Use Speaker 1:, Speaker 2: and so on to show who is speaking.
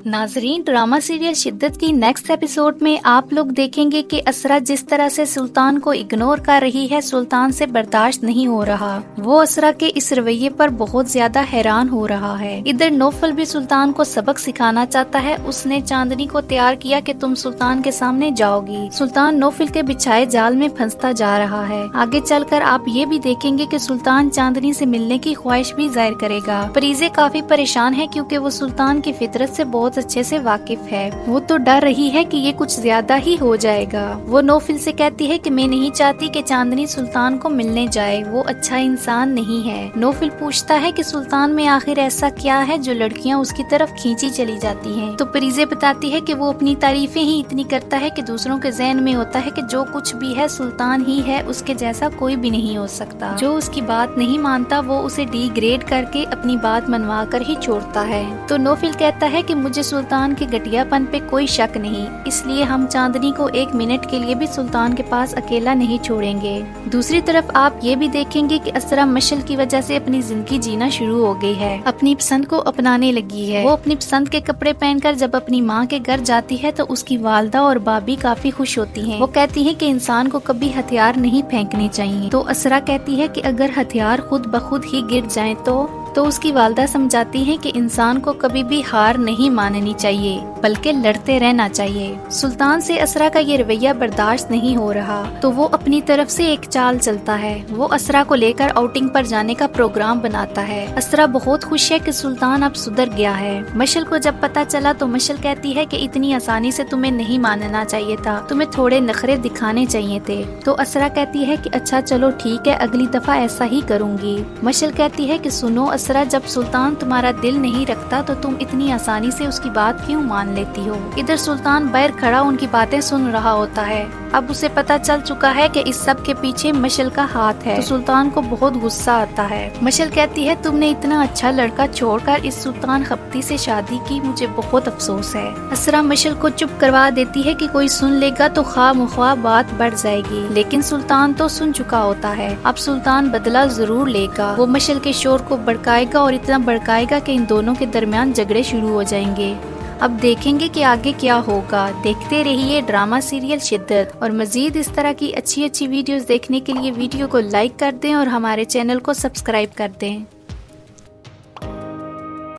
Speaker 1: नाजरीन, drama serial शिद्दत की नेक्स्ट एपिसोड में आप लोग देखेंगे कि असरा जिस तरह से सुल्तान को इग्नोर कर रही है, सुल्तान से बर्दाश्त नहीं हो रहा। वो असरा के इस रवैये पर बहुत ज्यादा हैरान हो रहा है। इधर नौफल भी सुल्तान को सबक सिखाना चाहता है। उसने चांदनी को तैयार किया कि तुम सुल्तान के सामने जाओगी। सुल्तान नौफल के बिछाए जाल में फंसता जा रहा है। आगे चलकर आप ये भी देखेंगे कि सुल्तान चांदनी से मिलने की ख्वाहिश भी जाहिर करेगा। परीजे काफी परेशान है क्योंकि वो सुल्तान की फितरत से बहुत अच्छे से वाकिफ है। वो तो डर रही है कि ये कुछ ज्यादा ही हो जाएगा। वो नौफिल से कहती है कि मैं नहीं चाहती कि चांदनी सुल्तान को मिलने जाए, वो अच्छा इंसान नहीं है। नौफिल पूछता है कि सुल्तान में आखिर ऐसा क्या है जो लड़कियां उसकी तरफ खींची चली जाती हैं। तो परीजे बताती है कि वो अपनी तारीफें ही इतनी करता है कि दूसरों के ज़हन में होता है कि जो कुछ भी है सुल्तान ही है, उसके जैसा कोई भी नहीं हो सकता। जो उसकी बात नहीं मानता वो उसे डिग्रेड करके अपनी बात मनवा कर ही छोड़ता है। तो नौफिल कहता है कि मुझे सुल्तान के घटियापन पे कोई शक नहीं, इसलिए हम चांदनी को 1 मिनट के लिए भी सुल्तान के पास अकेला नहीं छोड़ेंगे। दूसरी तरफ आप ये भी देखेंगे कि असरा मशल की वजह से अपनी जिंदगी जीना शुरू हो गई है, अपनी पसंद को अपनाने लगी है। वो अपनी पसंद के कपड़े पहनकर जब अपनी माँ के घर जाती है तो उसकी वालदा और बाबी काफी खुश होती हैं। वो कहती है कि इंसान को कभी हथियार नहीं फेंकने चाहिए। तो असरा कहती है कि अगर हथियार खुद ब खुद ही गिर जाएं तो उसकी वालदा समझाती है कि इंसान को कभी भी हार नहीं माननी चाहिए, बल्कि लड़ते रहना चाहिए। सुल्तान से असरा का ये रवैया बर्दाश्त नहीं हो रहा तो वो अपनी तरफ से एक चाल चलता है। वो असरा को लेकर आउटिंग पर जाने का प्रोग्राम बनाता है। असरा बहुत खुश है कि सुल्तान अब सुधर गया है। मशल को जब पता चला तो मशल कहती है कि इतनी आसानी से तुम्हें नहीं मानना चाहिए था, तुम्हें थोड़े नखरे दिखाने चाहिए थे। तो असरा कहती है कि अच्छा चलो ठीक है, अगली दफा ऐसा ही करूँगी। मशल कहती है कि सुनो असरा, जब सुल्तान तुम्हारा दिल नहीं रखता तो तुम इतनी आसानी से उसकी बात क्यों मान लेती हो। इधर सुल्तान बाहर खड़ा उनकी बातें सुन रहा होता है। अब उसे पता चल चुका है कि इस सब के पीछे मशल का हाथ है। तो सुल्तान को बहुत गुस्सा आता है। मशल कहती है तुमने इतना अच्छा लड़का छोड़कर इस सुल्तान खप्ती से शादी की, मुझे बहुत अफसोस है। असरा मशल को चुप करवा देती है कि कोई सुन लेगा तो ख्वाह बात बढ़ जाएगी, लेकिन सुल्तान तो सुन चुका होता है। अब सुल्तान बदला जरूर लेगा। वो मशल के शोर को भड़काएगा और इतना भड़काएगा कि इन दोनों के दरमियान झगड़े शुरू हो जाएंगे। अब देखेंगे कि आगे क्या होगा। देखते रहिए ड्रामा सीरियल शिद्दत। और मजीद इस तरह की अच्छी वीडियोस देखने के लिए वीडियो को लाइक कर दें और हमारे चैनल को सब्सक्राइब कर दें।